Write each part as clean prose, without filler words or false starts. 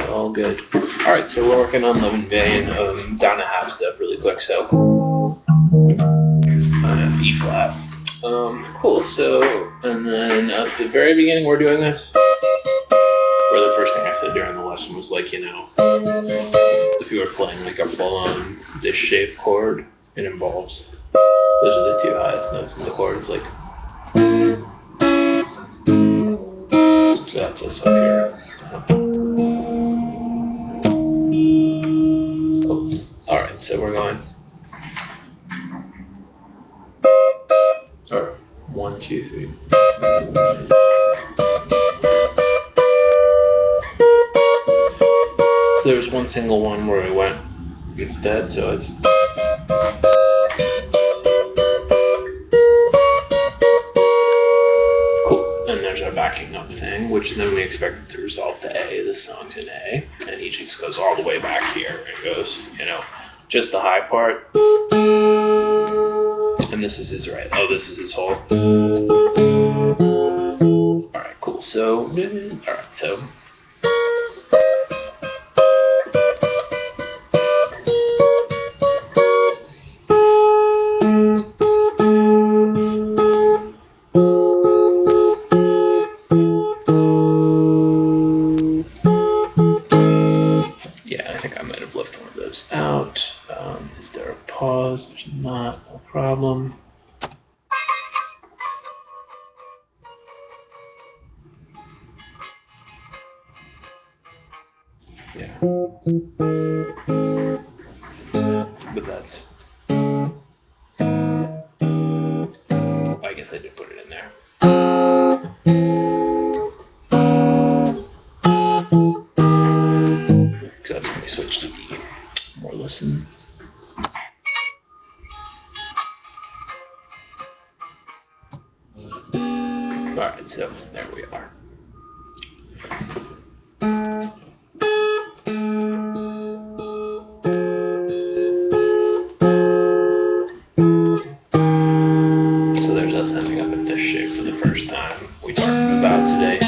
all good. Alright, so we're working on Love in Vain, down a half step really quick, so on F, E flat. Cool, so, and then at the very beginning we're doing this, or the first thing I said during the lesson was like, you know, if you were playing like a full-on dish-shaped chord, it involves, those are the two highest notes in the chord, it's like, so that's us up here. Cool. Alright, so we're going. Or 1, 2, 3. So there's one single one where we went instead, so it's. Backing up thing, which then we expect it to resolve to A. The song's in A, and he just goes all the way back here and goes, you know, just the high part. And this is his right. Oh, this is his whole. Alright, cool. So, alright, so. Out. Is there a pause? There's not. No problem. Yeah. But that's. I guess I did put it in there. Because that's when we switch to E. More listen. Alright, so there we are. So there's us ending up in this shape for the first time we talked about today.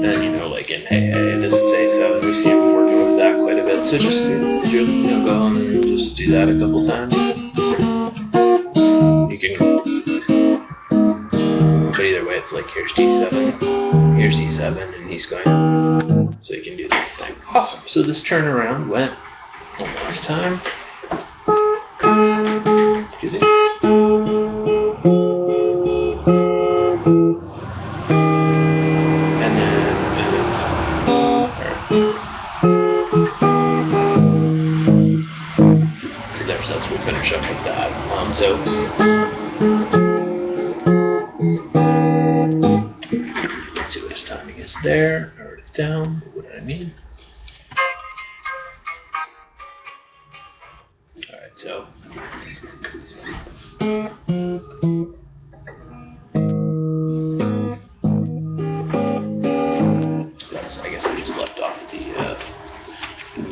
And you know, like in Hey Hey, this is A7, we see him working with that quite a bit. So just you know, go on and just do that a couple times. You can, but either way, it's like here's D7, here's E7, and he's going. So you can do this thing. Awesome. So this turnaround went one last time. Excuse me. We'll finish up with that. So let's see what his timing is there. I wrote it down. What did I mean? Alright, so I guess I just left off the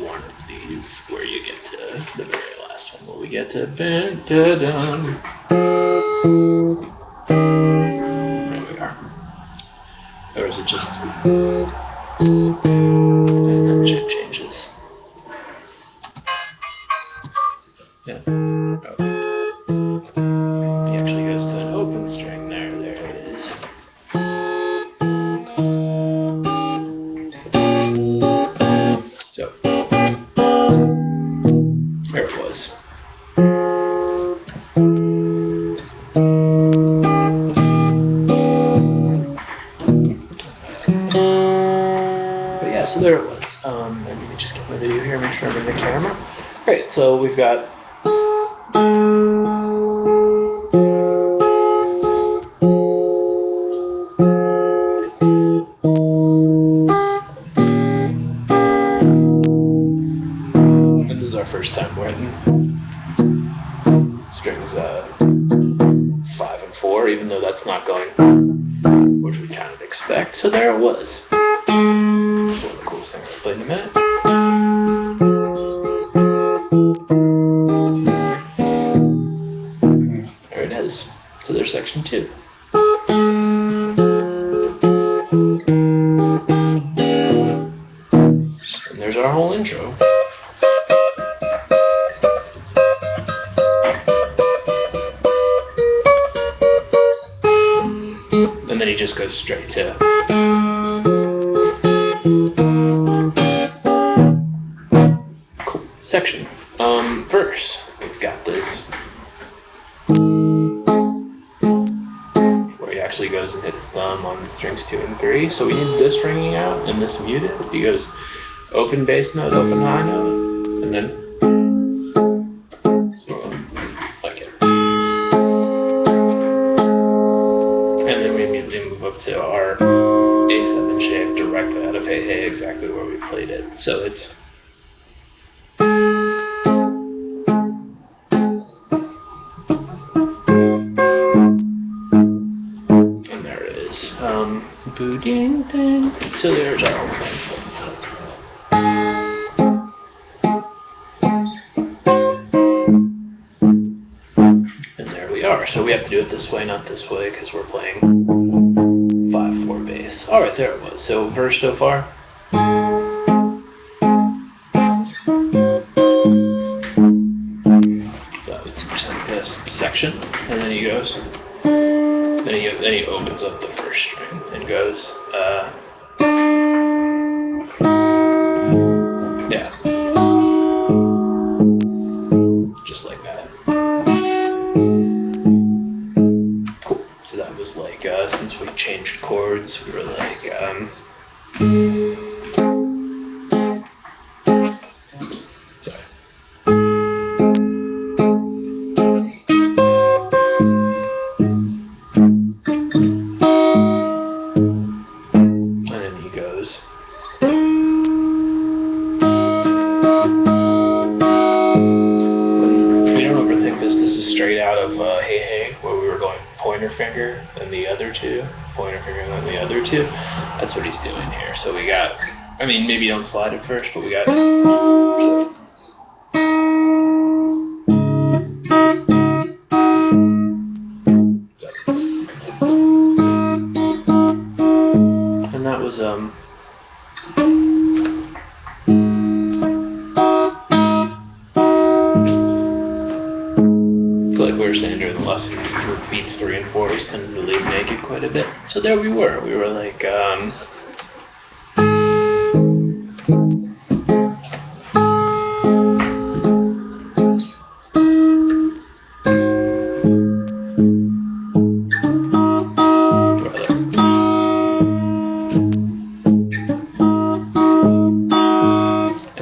one of these where you get to the very last one where we get to there we are. Or is it just and then it changes? Yeah. Oh. He actually goes to an open string there. There it is. So there it was. But yeah, so there it was. Let me just get my video here, make sure I'm in the camera. Great, so we've got first time writing strings 5 and 4, even though that's not going, which we kind of expect. So there it was. It's one of the coolest things I'll play in a minute. There it is. So there's section 2. our whole intro. And then he just goes straight to cool section. Verse. We've got this where he actually goes and hits thumb on strings 2 and 3. So we need this ringing out and this muted. He goes open bass note, open high note, and then like it. And then we immediately move up to our A7 shape directly out of Hey Hey, exactly where we played it. So it's boo-ding-ding. So there's our whole thing. And there we are. So we have to do it this way, not this way, because we're playing 5/4 bass. Alright, there it was. So verse so far. So it's this section, and then he goes. Then he opens up the first string and goes, yeah, just like that. Cool. So that was like, since we changed chords, we were like, sorry. Straight out of Hey Hey, where we were going pointer finger, then the other two, pointer finger, then the other two. That's what he's doing here. So we got, I mean, maybe don't slide it first, but we got. So. And that was like we were saying during the lesson, beats 3 and 4s tend to leave naked quite a bit. So there we were. We were like, and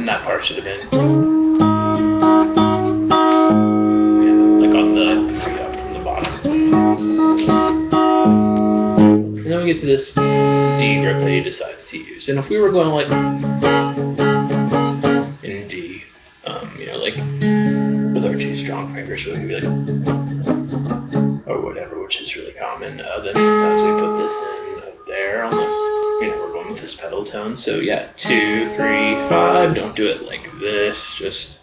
that part should have been. And then we get to this D grip that he decides to use. And if we were going like in D, you know, like with our 2 strong fingers, so we can be like, or whatever, which is really common. Then sometimes we put this in up there on the, you know, we're going with this pedal tone. So yeah, 2, 3, 5. Don't do it like this. Just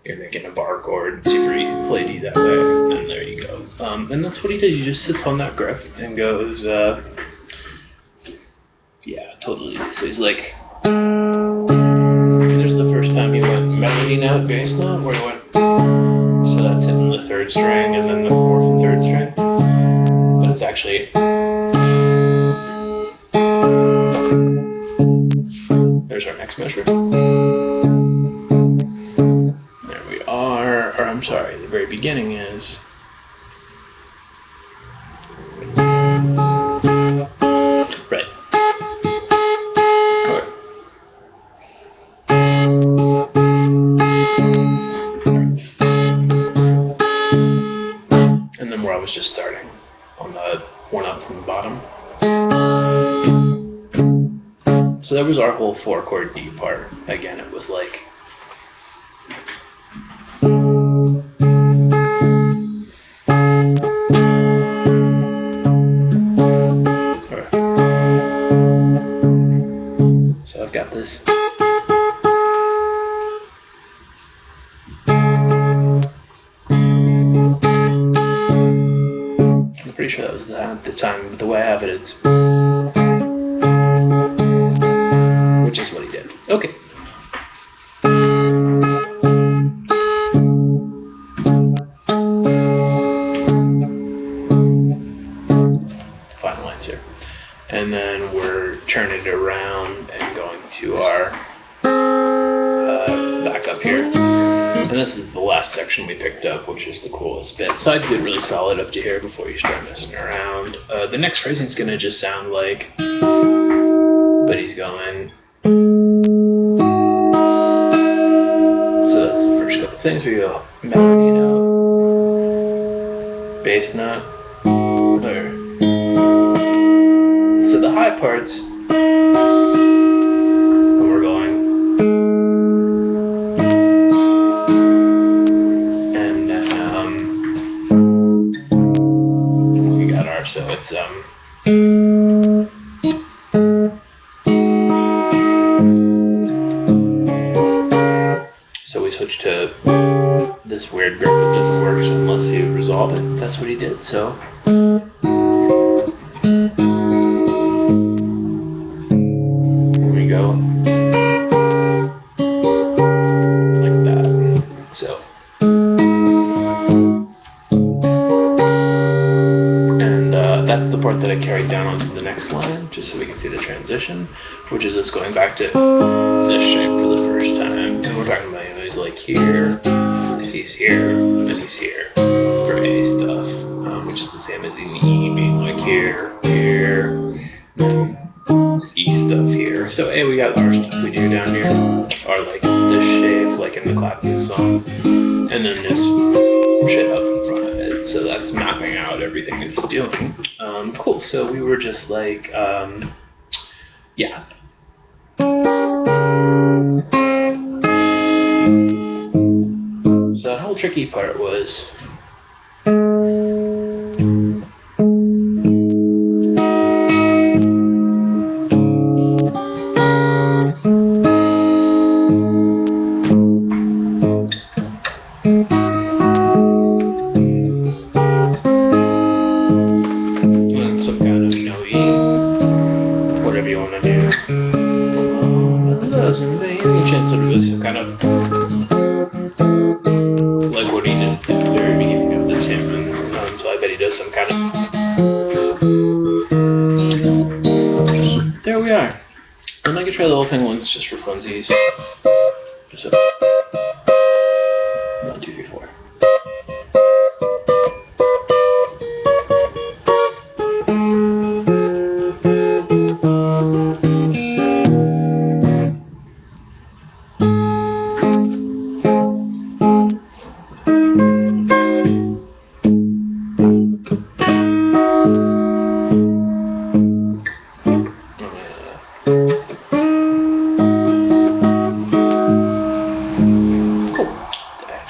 you're making a bar chord, super easy to play D that way, and there you go. And that's what he does. He just sits on that grip and goes, yeah, totally. So he's like, there's the first time he went melody note, bass note, where he went, so that's hitting the 3rd string and then the 4th and 3rd string. But it's actually, there's our next measure. I'm sorry, the very beginning is right. Okay. And then where I was just starting on the one up from the bottom. So that was our whole 4-chord D part. Again, it was like got this. I'm pretty sure that was that at the time, but the way I have it, it's, which is what he did. Okay. down and going to our back up here. And this is the last section we picked up, which is the coolest bit. So I did really solid up to here before you start messing around. The next phrasing is going to just sound like, but he's going. So that's the first couple things where you go melody note, bass note, or. So the high parts, when we're going. So it's so we switched to this weird grip that doesn't work unless you resolve it. That's what he did. So here we go, like that. So. That's the part that I carried down onto the next line, just so we can see the transition, which is us going back to this shape for the first time. And we're talking about, he's like here, and he's here, and he's here for A stuff, which is the same as in E being like here, here, and E stuff here. So A, we got our stuff we do down here, or like this shape, like in the clapping song, and then this shit up in front of it. So that's mapping out everything it's doing. Cool, so we were just like, yeah. So that whole tricky part was whatever you want to do. Some kind of like what he did at the very beginning of the tune. So I bet he does some kind of. There we are. And I could try the whole thing once just for funsies. Just a 1, 2, 3, 4.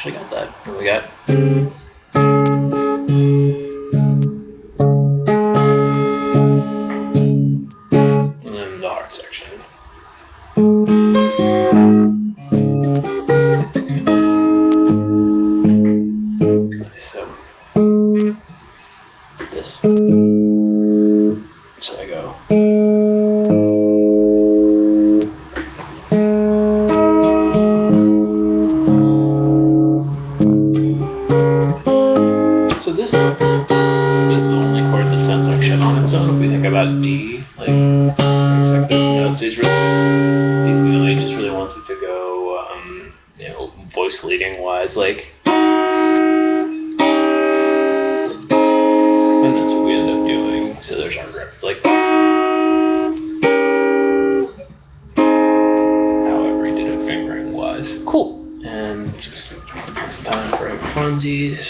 Got that. And we got and then the hard section. So this. So I go. This is the only chord that sounds like shit on its own. If we think about D, like, expect this note. So he just really wants it to go, voice leading wise, like. And that's what we end up doing. So there's our grip. It's like. However he did it fingering wise. Cool. And just it's time for funsies.